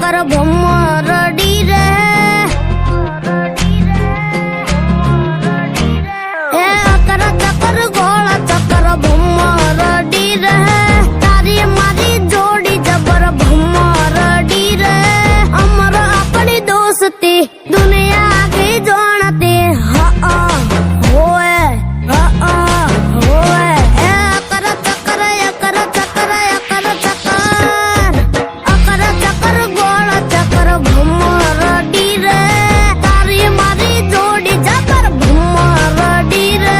चक्कर भमरडी रे अकर चक्कर गोला चक्कर भमरडी रे तारी मारी जोड़ी जबर भमरडी रे अमर अपनी दोस्ती दुनिया की जानती होए अकर चक्कर गोला चक्कर भमरडी रे तारी मारी जोड़ी जबर भमरडी रे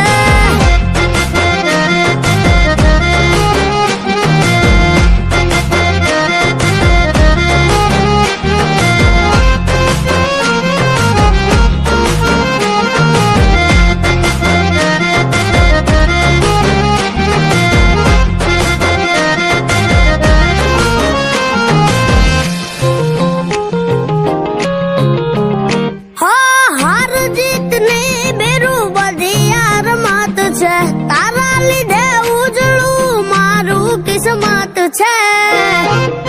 हार जीत ने बेरू बधी यार मात छे तारा लीधे उजळू मारू किस्मत छे।